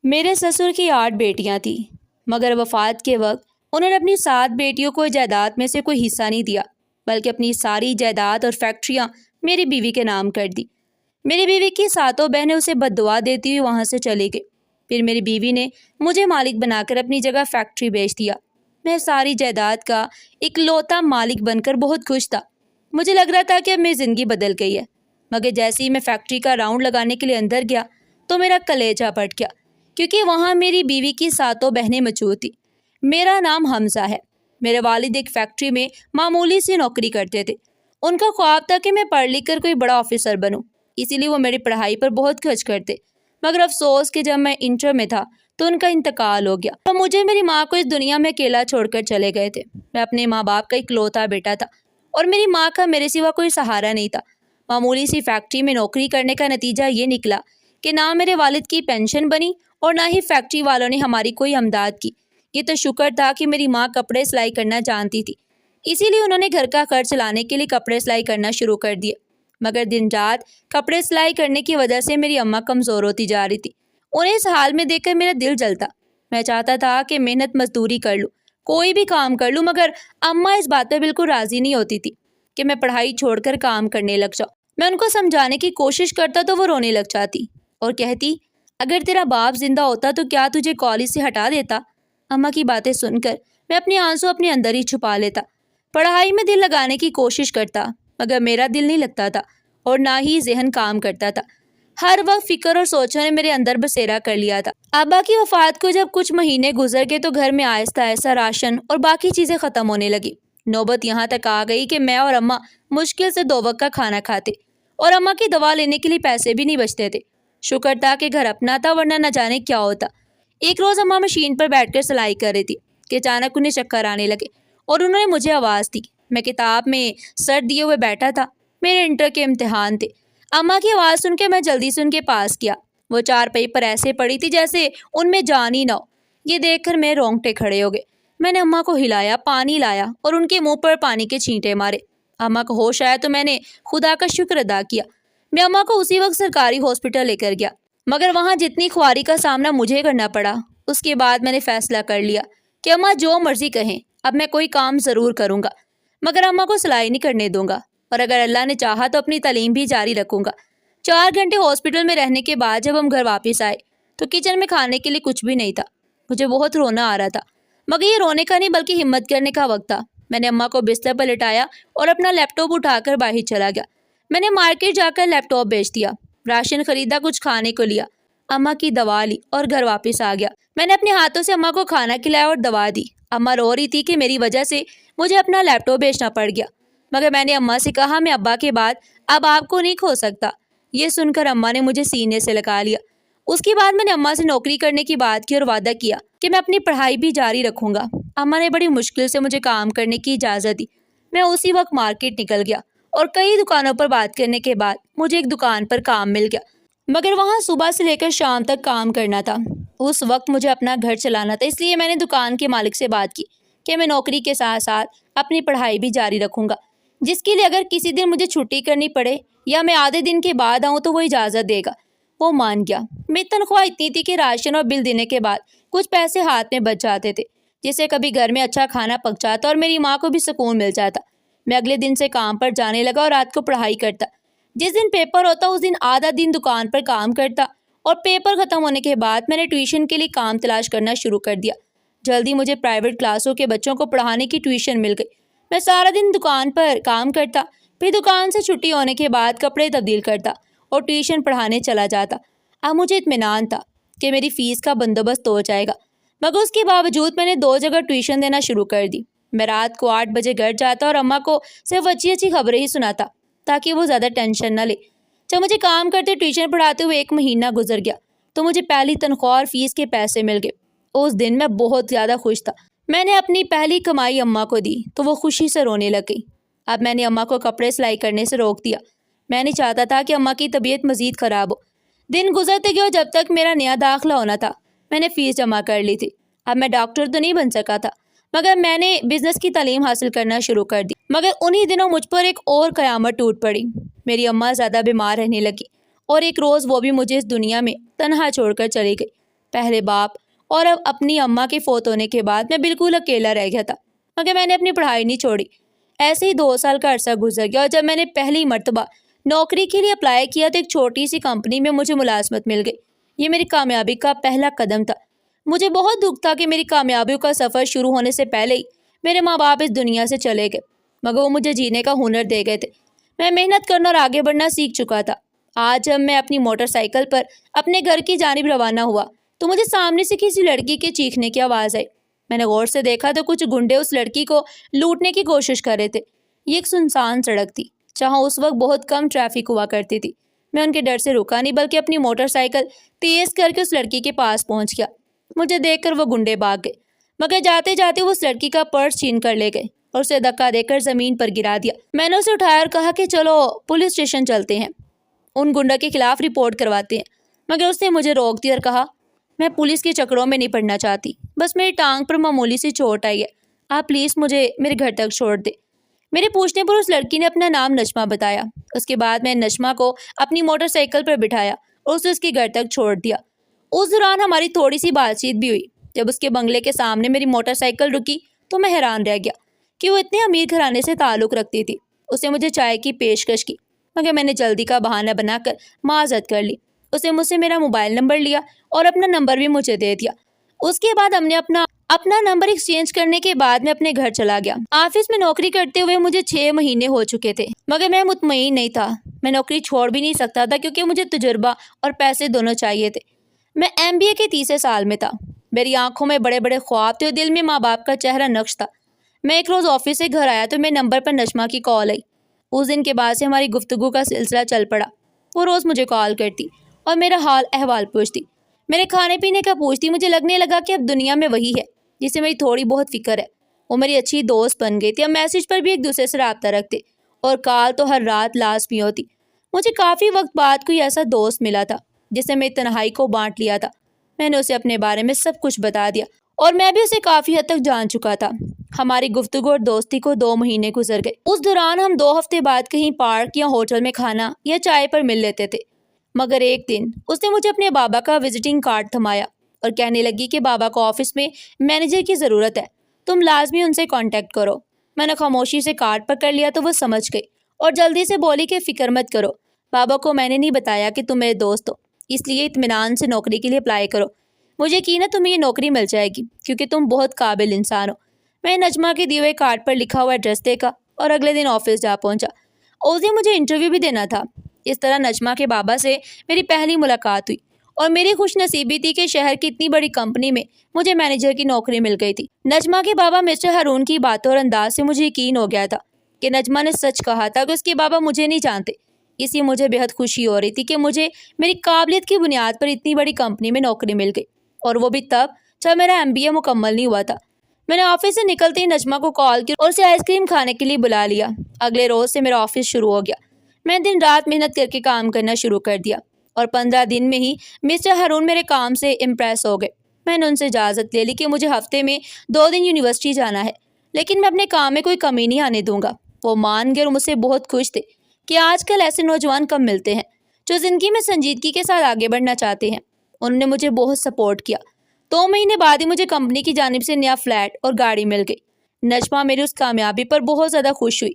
میرے سسر کی 8 بیٹیاں تھیں، مگر وفات کے وقت انہوں نے اپنی 7 بیٹیوں کو جائیداد میں سے کوئی حصہ نہیں دیا، بلکہ اپنی ساری جائیداد اور فیکٹریاں میری بیوی کے نام کر دی۔ میری بیوی کی 7 بہنیں اسے بد دعا دیتی ہوئی وہاں سے چلی گئی۔ پھر میری بیوی نے مجھے مالک بنا کر اپنی جگہ فیکٹری بیچ دیا۔ میں ساری جائیداد کا اکلوتا مالک بن کر بہت خوش تھا۔ مجھے لگ رہا تھا کہ اب میری زندگی بدل گئی ہے، مگر جیسے ہی میں فیکٹری کا راؤنڈ لگانے کے لیے اندر گیا تو میرا کلیجہ پھٹ گیا، کیونکہ وہاں میری بیوی کی 7 بہنیں موجود تھیں۔ میرا نام حمزہ ہے۔ میرے والد ایک فیکٹری میں معمولی سی نوکری کرتے تھے۔ ان کا خواب تھا کہ میں پڑھ لکھ کر کوئی بڑا آفیسر بنوں، اسی لیے وہ میری پڑھائی پر بہت خرچ کرتے، مگر افسوس کہ جب میں انٹر میں تھا تو ان کا انتقال ہو گیا اور مجھے میری ماں کو اس دنیا میں اکیلا چھوڑ کر چلے گئے تھے۔ میں اپنے ماں باپ کا اکلوتا بیٹا تھا اور میری ماں کا میرے سوا کوئی سہارا نہیں تھا۔ معمولی سی فیکٹری میں نوکری کرنے کا نتیجہ یہ نکلا کہ نہ میرے والد کی پینشن بنی اور نہ ہی فیکٹری والوں نے ہماری کوئی امداد کی۔ یہ تو شکر تھا کہ میری ماں کپڑے سلائی کرنا جانتی تھی، اسی لیے انہوں نے گھر کا خرچ چلانے کے لیے کپڑے سلائی کرنا شروع کر دیے، مگر دن رات کپڑے سلائی کرنے کی وجہ سے میری اماں کمزور ہوتی جا رہی تھی۔ انہیں اس حال میں دیکھ کر میرا دل جلتا۔ میں چاہتا تھا کہ محنت مزدوری کر لوں، کوئی بھی کام کر لوں، مگر اماں اس بات پہ بالکل راضی نہیں ہوتی تھی کہ میں پڑھائی چھوڑ کر کام کرنے لگ جاؤں۔ میں ان کو سمجھانے کی کوشش کرتا تو وہ رونے لگ جاتی اور کہتی، اگر تیرا باپ زندہ ہوتا تو کیا تجھے کالج سے ہٹا دیتا؟ اماں کی باتیں سن کر میں اپنے آنسو اپنے اندر ہی چھپا لیتا، پڑھائی میں دل لگانے کی کوشش کرتا، مگر میرا دل نہیں لگتا تھا اور نہ ہی ذہن کام کرتا تھا۔ ہر وقت فکر اور سوچوں نے میرے اندر بسیرا کر لیا تھا۔ ابا کی وفات کو جب کچھ مہینے گزر گئے تو گھر میں آہستہ آہستہ راشن اور باقی چیزیں ختم ہونے لگی۔ نوبت یہاں تک آ گئی کہ میں اور اماں مشکل سے 2 وقت کا کھانا کھاتے اور اماں کی دوا لینے کے لیے پیسے بھی نہیں بچتے تھے۔ شکر تھا کہ گھر اپنا تھا، ورنہ نہ جانے کیا ہوتا۔ ایک روز اماں مشین پر بیٹھ کر سلائی کر رہی تھی کہ اچانک انہیں چکر آنے لگے اور انہوں نے مجھے آواز دی۔ میں کتاب میں سر دیے ہوئے بیٹھا تھا، میرے انٹر کے امتحان تھے۔ اماں کی آواز سن کے میں جلدی سے ان کے پاس گیا۔ وہ چارپائی پر ایسے پڑی تھی جیسے ان میں جان ہی نہ ہو۔ یہ دیکھ کر میرے رونگٹے کھڑے ہو گئے۔ میں نے اماں کو ہلایا، پانی لایا اور ان کے منہ پر پانی کے چھینٹے مارے۔ اماں کو ہوش آیا تو میں نے خدا کا شکر ادا کیا۔ میں اماں کو اسی وقت سرکاری ہاسپٹل لے کر گیا، مگر وہاں جتنی خواری کا سامنا مجھے کرنا پڑا، اس کے بعد میں نے فیصلہ کر لیا کہ اماں جو مرضی کہیں، اب میں کوئی کام ضرور کروں گا، مگر اماں کو سلائی نہیں کرنے دوں گا، اور اگر اللہ نے چاہا تو اپنی تعلیم بھی جاری رکھوں گا۔ 4 گھنٹے ہاسپٹل میں رہنے کے بعد جب ہم گھر واپس آئے تو کچن میں کھانے کے لیے کچھ بھی نہیں تھا۔ مجھے بہت رونا آ رہا تھا، مگر یہ رونے کا نہیں بلکہ ہمت کرنے کا وقت تھا۔ میں نے اماں کو بستر پر لٹایا اور اپنا لیپ ٹاپ اٹھا کر باہر چلا گیا۔ میں نے مارکیٹ جا کر لیپ ٹاپ بیچ دیا، راشن خریدا، کچھ کھانے کو لیا، اماں کی دوا لی اور گھر واپس آ گیا۔ میں نے اپنے ہاتھوں سے اماں کو کھانا کھلایا اور دوا دی۔ اماں رو رہی تھی کہ میری وجہ سے مجھے اپنا لیپ ٹاپ بیچنا پڑ گیا، مگر میں نے اماں سے کہا میں ابا کے بعد اب آپ کو نہیں کھو سکتا۔ یہ سن کر اماں نے مجھے سینے سے لگا لیا۔ اس کے بعد میں نے اماں سے نوکری کرنے کی بات کی اور وعدہ کیا کہ میں اپنی پڑھائی بھی جاری رکھوں گا۔ اماں نے بڑی مشکل سے مجھے کام کرنے کی اجازت دی۔ میں اسی وقت مارکیٹ نکل گیا اور کئی دکانوں پر بات کرنے کے بعد مجھے ایک دکان پر کام مل گیا، مگر وہاں صبح سے لے کر شام تک کام کرنا تھا۔ اس وقت مجھے اپنا گھر چلانا تھا، اس لیے میں نے دکان کے مالک سے بات کی کہ میں نوکری کے ساتھ ساتھ اپنی پڑھائی بھی جاری رکھوں گا، جس کے لیے اگر کسی دن مجھے چھٹی کرنی پڑے یا میں آدھے دن کے بعد آؤں تو وہ اجازت دے گا۔ وہ مان گیا۔ میری تنخواہ اتنی تھی کہ راشن اور بل دینے کے بعد کچھ پیسے ہاتھ میں بچ جاتے تھے، جس سے کبھی گھر میں اچھا کھانا پک جاتا اور میری ماں کو بھی سکون مل جاتا۔ میں اگلے دن سے کام پر جانے لگا اور رات کو پڑھائی کرتا۔ جس دن پیپر ہوتا اس دن آدھا دن دکان پر کام کرتا اور پیپر ختم ہونے کے بعد میں نے ٹیوشن کے لیے کام تلاش کرنا شروع کر دیا۔ جلدی مجھے پرائیویٹ کلاسوں کے بچوں کو پڑھانے کی ٹیوشن مل گئی۔ میں سارا دن دکان پر کام کرتا، پھر دکان سے چھٹی ہونے کے بعد کپڑے تبدیل کرتا اور ٹیوشن پڑھانے چلا جاتا۔ اب مجھے اطمینان تھا کہ میری فیس کا بندوبست ہو جائے گا، مگر اس کے باوجود میں نے 2 جگہ ٹیوشن دینا شروع کر دی۔ میں رات کو 8 بجے گھر جاتا اور اماں کو صرف اچھی اچھی خبریں ہی سناتا تاکہ وہ زیادہ ٹینشن نہ لے۔ جب مجھے کام کرتے ٹیوشن پڑھاتے ہوئے 1 مہینہ گزر گیا تو مجھے پہلی تنخواہ اور فیس کے پیسے مل گئے۔ اس دن میں بہت زیادہ خوش تھا۔ میں نے اپنی پہلی کمائی اماں کو دی تو وہ خوشی سے رونے لگ گئی۔ اب میں نے اماں کو کپڑے سلائی کرنے سے روک دیا۔ میں نہیں چاہتا تھا کہ اماں کی طبیعت مزید خراب ہو۔ دن گزرتے گئے اور جب تک میرا نیا داخلہ ہونا تھا میں نے فیس جمع کر لی تھی۔ اب میں ڈاکٹر تو نہیں بن سکا تھا، مگر میں نے بزنس کی تعلیم حاصل کرنا شروع کر دی۔ مگر انہی دنوں مجھ پر ایک اور قیامت ٹوٹ پڑی۔ میری اماں زیادہ بیمار رہنے لگی اور ایک روز وہ بھی مجھے اس دنیا میں تنہا چھوڑ کر چلی گئی۔ پہلے باپ اور اب اپنی اماں کے فوت ہونے کے بعد میں بالکل اکیلا رہ گیا تھا، مگر میں نے اپنی پڑھائی نہیں چھوڑی۔ ایسے ہی 2 سال کا عرصہ گزر گیا اور جب میں نے پہلی مرتبہ نوکری کے لیے اپلائی کیا تو ایک چھوٹی سی کمپنی میں مجھے ملازمت مل گئی۔ یہ میری کامیابی کا پہلا قدم تھا۔ مجھے بہت دکھ تھا کہ میری کامیابیوں کا سفر شروع ہونے سے پہلے ہی میرے ماں باپ اس دنیا سے چلے گئے، مگر وہ مجھے جینے کا ہنر دے گئے تھے۔ میں محنت کرنا اور آگے بڑھنا سیکھ چکا تھا۔ آج جب میں اپنی موٹر سائیکل پر اپنے گھر کی جانب روانہ ہوا تو مجھے سامنے سے کسی لڑکی کے چیخنے کی آواز آئی۔ میں نے غور سے دیکھا تو کچھ گنڈے اس لڑکی کو لوٹنے کی کوشش کر رہے تھے۔ یہ ایک سنسان سڑک تھی جہاں اس وقت بہت کم ٹریفک ہوا کرتی تھی۔ میں ان کے ڈر سے رکا نہیں بلکہ اپنی موٹر سائیکل تیز کر کے اس لڑکی کے پاس پہنچ گیا۔ مجھے دیکھ کر وہ گنڈے بھاگ گئے، مگر جاتے جاتے وہ اس لڑکی کا پرس چھین کر لے گئے اور اسے دھکا دے کر زمین پر گرا دیا۔ میں نے اسے اٹھایا اور کہا کہ چلو پولیس اسٹیشن چلتے ہیں، ان گنڈا کے خلاف رپورٹ کرواتے ہیں، مگر اس نے مجھے روک دیا اور کہا میں پولیس کے چکروں میں نہیں پڑنا چاہتی، بس میری ٹانگ پر معمولی سی چوٹ آئی ہے، آپ پلیز مجھے میرے گھر تک چھوڑ دے۔ میرے پوچھنے پر اس لڑکی نے اپنا نام نجمہ بتایا۔ اس کے بعد میں نجمہ کو اپنی موٹر سائیکل پر بٹھایا اور اسے اس کے گھر تک چھوڑ دیا۔ اس دوران ہماری تھوڑی سی بات چیت بھی ہوئی۔ جب اس کے بنگلے کے سامنے میری موٹر سائیکل رکی تو میں حیران رہ گیا کہ وہ اتنے امیر گھرانے سے تعلق رکھتی تھی۔ اس نے مجھے چائے کی پیشکش کی، مگر میں نے جلدی کا بہانہ بنا کر معذرت کر لی۔ اس نے مجھ سے میرا موبائل نمبر لیا اور اپنا نمبر بھی مجھے دے دیا۔ اس کے بعد ہم نے اپنا نمبر ایکسچینج کرنے کے بعد میں اپنے گھر چلا گیا۔ آفس میں نوکری کرتے ہوئے مجھے 6 مہینے ہو چکے تھے، مگر میں مطمئن نہیں تھا۔ میں نوکری چھوڑ بھی نہیں سکتا تھا کیونکہ مجھے تجربہ اور پیسے دونوں چاہیے تھے۔ میں MBA کے 3 سال میں تھا۔ میری آنکھوں میں بڑے بڑے خواب تھے اور دل میں ماں باپ کا چہرہ نقش تھا۔ میں ایک روز آفس سے گھر آیا تو میرے نمبر پر نجمہ کی کال آئی۔ اس دن کے بعد سے ہماری گفتگو کا سلسلہ چل پڑا۔ وہ روز مجھے کال کرتی اور میرا حال احوال پوچھتی، میرے کھانے پینے کا پوچھتی۔ مجھے لگنے لگا کہ اب دنیا میں وہی ہے جسے میری تھوڑی بہت فکر ہے۔ وہ میری اچھی دوست بن گئی تھی۔ ہم میسج پر بھی ایک دوسرے سے رابطہ رکھتے اور کال تو ہر رات لازمی ہوتی۔ مجھے کافی وقت بعد کوئی ایسا دوست ملا تھا جس نے میری تنہائی کو بانٹ لیا تھا۔ میں نے اسے اپنے بارے میں سب کچھ بتا دیا اور میں بھی اسے کافی حد تک جان چکا تھا۔ ہماری گفتگو اور دوستی کو 2 مہینے گزر گئے۔ اس دوران ہم 2 ہفتے بعد کہیں پارک یا ہوٹل میں کھانا یا چائے پر مل لیتے تھے، مگر ایک دن اس نے مجھے اپنے بابا کا وزٹنگ کارڈ تھمایا اور کہنے لگی کہ بابا کو آفس میں مینیجر کی ضرورت ہے، تم لازمی ان سے کانٹیکٹ کرو۔ میں نے خاموشی سے کارڈ پکڑ لیا تو وہ سمجھ گئی اور جلدی سے بولی کہ فکر مت کرو، بابا کو میں نے نہیں بتایا کہ تم میرے دوست ہو، اس لیے اطمینان سے نوکری کے لیے اپلائی کرو، مجھے یقین ہے تمہیں یہ نوکری مل جائے گی کیونکہ تم بہت قابل انسان ہو۔ میں نے نجمہ کے دیے ہوئے کارڈ پر لکھا ہوا ایڈریس دیکھا اور اگلے دن آفس جا پہنچا۔ اس دن مجھے انٹرویو بھی دینا تھا۔ اس طرح نجمہ کے بابا سے میری پہلی ملاقات ہوئی اور میری خوش نصیبی تھی کہ شہر کی اتنی بڑی کمپنی میں مجھے مینیجر کی نوکری مل گئی تھی۔ نجمہ کے بابا مسٹر ہارون کی باتوں اور انداز سے مجھے یقین ہو گیا تھا کہ نجمہ نے سچ کہا تھا کہ اس کے بابا مجھے نہیں جانتے۔ اس لیے مجھے بہت خوشی ہو رہی تھی کہ مجھے میری قابلیت کی بنیاد پر اتنی بڑی کمپنی میں نوکری مل گئی، اور وہ بھی تب جب میرا MBA مکمل نہیں ہوا تھا۔ میں نے آفس سے نکلتے ہی نجمہ کو کال کی اور اسے آئس کریم کھانے کے لیے بلا لیا۔ اگلے روز سے میرا آفس شروع ہو گیا۔ میں دن رات محنت کر کے کام کرنا شروع کر دیا اور 15 دن میں ہی مسٹر ہارون میرے کام سے امپریس ہو گئے۔ میں نے ان سے اجازت لے لی کہ مجھے ہفتے میں 2 دن یونیورسٹی جانا ہے، لیکن میں اپنے کام میں کوئی کمی نہیں آنے دوں گا۔ وہ مان گئے اور مجھ سے بہت خوش تھے کہ آج کل ایسے نوجوان کم ملتے ہیں جو زندگی میں سنجیدگی کے ساتھ آگے بڑھنا چاہتے ہیں۔ انہوں نے مجھے بہت سپورٹ کیا۔ 2 مہینے بعد ہی مجھے کمپنی کی جانب سے نیا فلیٹ اور گاڑی مل گئی۔ نجمہ میری اس کامیابی پر بہت زیادہ خوش ہوئی۔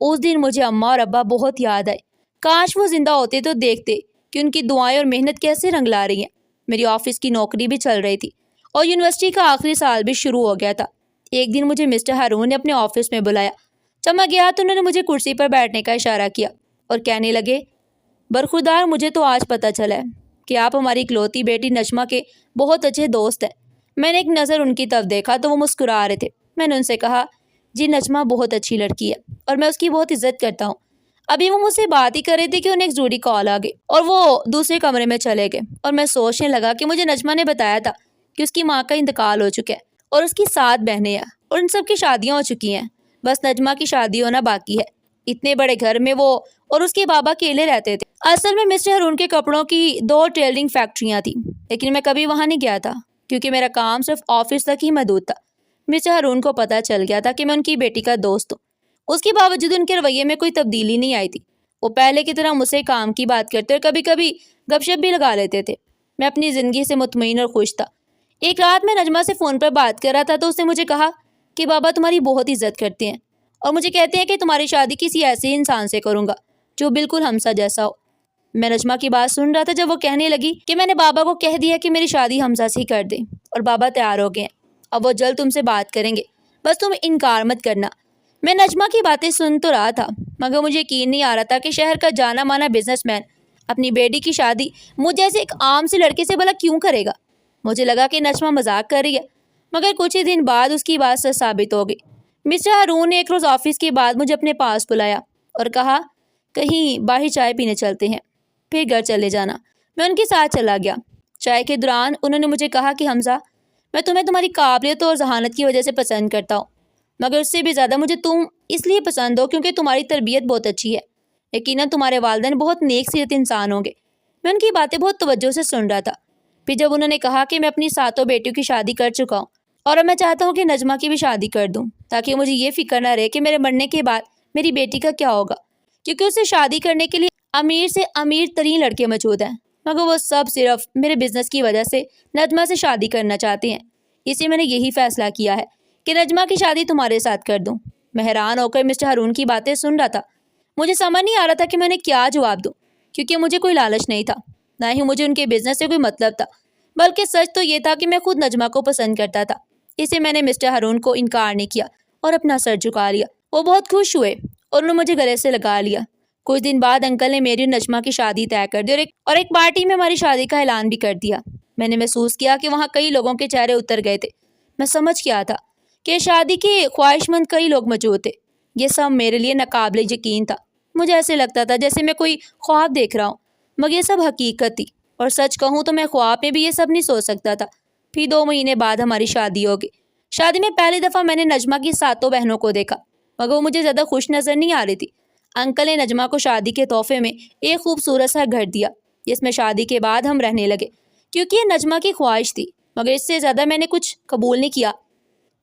اس دن مجھے اماں اور ابا بہت یاد آئے۔ کاش وہ زندہ ہوتے تو دیکھتے کہ ان کی دعائیں اور محنت کیسے رنگ لا رہی ہیں۔ میری آفس کی نوکری بھی چل رہی تھی اور یونیورسٹی کا آخری سال بھی شروع ہو گیا تھا۔ ایک دن مجھے مسٹر ہارون نے اپنے آفس میں بلایا۔ جب میں گیا تو انہوں نے مجھے کرسی پر بیٹھنے کا اشارہ کیا اور کہنے لگے، برخوردار، مجھے تو آج پتہ چلا ہے کہ آپ ہماری اکلوتی بیٹی نجمہ کے بہت اچھے دوست ہیں۔ میں نے ایک نظر ان کی طرف دیکھا تو وہ مسکرا رہے تھے۔ میں نے ان سے کہا، جی نجمہ بہت اچھی لڑکی ہے اور میں اس کی بہت عزت کرتا ہوں۔ ابھی وہ مجھ سے بات ہی کر رہے تھے کہ انہیں ایک ضروری کال آ گئی اور وہ دوسرے کمرے میں چلے گئے، اور میں سوچنے لگا کہ مجھے نجمہ نے بتایا تھا کہ اس کی ماں کا انتقال ہو چکا ہے اور اس کی 7 بہنیں ہیں اور ان سب کی شادیاں ہو چکی ہیں، بس نجمہ کی شادی ہونا باقی ہے۔ اتنے بڑے گھر میں وہ اور اس کے بابا اکیلے رہتے تھے۔ اصل میں مسٹر ہارون کے کپڑوں کی 2 ٹیلرنگ فیکٹریاں تھیں، لیکن میں کبھی وہاں نہیں گیا تھا کیونکہ میرا کام صرف آفس تک ہی محدود تھا۔ مسٹر ہارون کو پتہ چل گیا تھا کہ میں ان کی بیٹی کا دوست ہوں۔ اس کے باوجود ان کے رویے میں کوئی تبدیلی نہیں آئی تھی۔ وہ پہلے کی طرح مجھ سے کام کی بات کرتے اور کبھی کبھی گپ شپ بھی لگا لیتے تھے۔ میں اپنی زندگی سے مطمئن اور خوش تھا۔ ایک رات میں نجمہ سے فون پر بات کر رہا تھا تو اس نے مجھے کہا کہ بابا تمہاری بہت عزت کرتے ہیں اور مجھے کہتے ہیں کہ تمہاری شادی کسی ایسے انسان سے کروں گا جو بالکل ہم سا جیسا ہو۔ میں نجمہ کی بات سن رہا تھا جب وہ کہنے لگی کہ میں نے بابا کو کہہ دیا کہ میری شادی حمزہ سے ہی کر دیں اور بابا تیار ہو گئے ہیں، اب وہ جلد تم سے بات کریں گے، بس تم انکار مت کرنا۔ میں نجمہ کی باتیں سن تو رہا تھا مگر مجھے یقین نہیں آ رہا تھا کہ شہر کا جانا مانا بزنس مین اپنی بیٹی کی شادی مجھ جیسے ایک عام سے لڑکے سے بھلا کیوں کرے گا۔ مجھے لگا کہ نجمہ مذاق کر رہی ہے مگر کچھ ہی دن بعد اس کی بات سچ ثابت ہو گئی۔ مسٹر ہارون نے ایک روز آفس کے بعد مجھے اپنے پاس بلایا اور کہا کہیں باہر چائے پینے چلتے ہیں، پھر گھر چلے جانا۔ میں ان کے ساتھ چلا گیا۔ چائے کے دوران انہوں نے مجھے کہا کہ حمزہ میں تمہیں تمہاری قابلیت اور ذہانت کی وجہ سے پسند کرتا ہوں مگر اس سے بھی زیادہ مجھے تم اس لیے پسند ہو کیونکہ تمہاری تربیت بہت اچھی ہے، یقیناً تمہارے والدین بہت نیک سیرت انسان ہوں گے۔ میں ان کی باتیں بہت توجہ سے سن رہا تھا۔ پھر جب انہوں نے کہا کہ میں اپنی 7 بیٹیوں کی شادی کر چکا ہوں اور اب میں چاہتا ہوں کہ نجمہ کی بھی شادی کر دوں تاکہ مجھے یہ فکر نہ رہے کہ میرے مرنے کے بعد میری بیٹی کا کیا ہوگا، کیونکہ اسے شادی کرنے کے لیے امیر سے امیر ترین لڑکے موجود ہیں مگر وہ سب صرف میرے بزنس کی وجہ سے نجمہ سے شادی کرنا چاہتے ہیں، اسی میں نے یہی فیصلہ کیا ہے کہ نجمہ کی شادی تمہارے ساتھ کر دوں۔ میں حیران ہو کر مسٹر ہارون کی باتیں سن رہا تھا۔ مجھے سمجھ نہیں آ رہا تھا کہ میں نے کیا جواب دوں کیونکہ مجھے کوئی لالچ نہیں تھا، نہ ہی مجھے ان کے بزنس سے کوئی مطلب تھا، بلکہ سچ تو یہ تھا کہ میں خود نجمہ کو پسند کرتا تھا۔ اسے میں نے مسٹر ہارون کو انکار نہیں کیا اور اپنا سر جھکا لیا۔ وہ بہت خوش ہوئے اور انہوں نے مجھے گلے سے لگا لیا۔ کچھ دن بعد انکل نے میری اور نجمہ کی شادی طے کر دی اور ایک پارٹی میں ہماری شادی کا اعلان بھی کر دیا۔ میں نے محسوس کیا کہ وہاں کئی لوگوں کے چہرے اتر گئے تھے۔ میں سمجھ گیا تھا کہ شادی کے خواہش مند کئی لوگ موجود تھے۔ یہ سب میرے لیے ناقابل یقین تھا۔ مجھے ایسے لگتا تھا جیسے میں کوئی خواب دیکھ رہا ہوں مگر یہ سب حقیقت تھی، اور سچ کہوں تو میں خواب میں بھی یہ سب نہیں سوچ سکتا تھا۔ پھر 2 مہینے بعد ہماری شادی ہو گئی۔ شادی میں پہلی دفعہ میں نے نجمہ کی 7 بہنوں کو دیکھا مگر وہ مجھے زیادہ خوش نظر نہیں آ رہی تھی۔ انکل نے نجمہ کو شادی کے تحفے میں ایک خوبصورت سا گھر دیا جس میں شادی کے بعد ہم رہنے لگے، کیونکہ یہ نجمہ کی خواہش تھی مگر اس سے زیادہ میں نے کچھ قبول نہیں کیا۔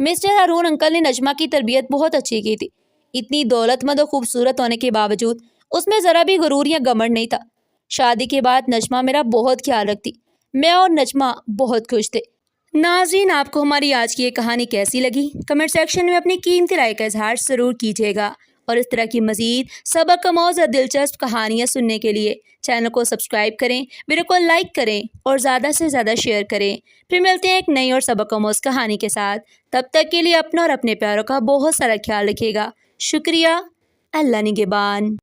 مسٹر ہارون انکل نے نجمہ کی تربیت بہت اچھی کی تھی۔ اتنی دولت مند اور خوبصورت ہونے کے باوجود اس میں ذرا بھی غرور یا گھمنڈ نہیں تھا۔ شادی کے بعد نجمہ میرا بہت خیال رکھتی، میں اور نجمہ بہت خوش تھے۔ ناظرین، آپ کو ہماری آج کی یہ کہانی کیسی لگی؟ کمنٹ سیکشن میں اپنی قیمتی رائے کا اظہار ضرور کیجیے گا، اور اس طرح کی مزید سبق آموز اور دلچسپ کہانیاں سننے کے لیے چینل کو سبسکرائب کریں، ویڈیو کو لائک کریں اور زیادہ سے زیادہ شیئر کریں۔ پھر ملتے ہیں ایک نئی اور سبق آموز کہانی کے ساتھ۔ تب تک کے لیے اپنا اور اپنے پیاروں کا بہت سارا خیال رکھیے گا۔ شکریہ۔ اللہ نگہبان۔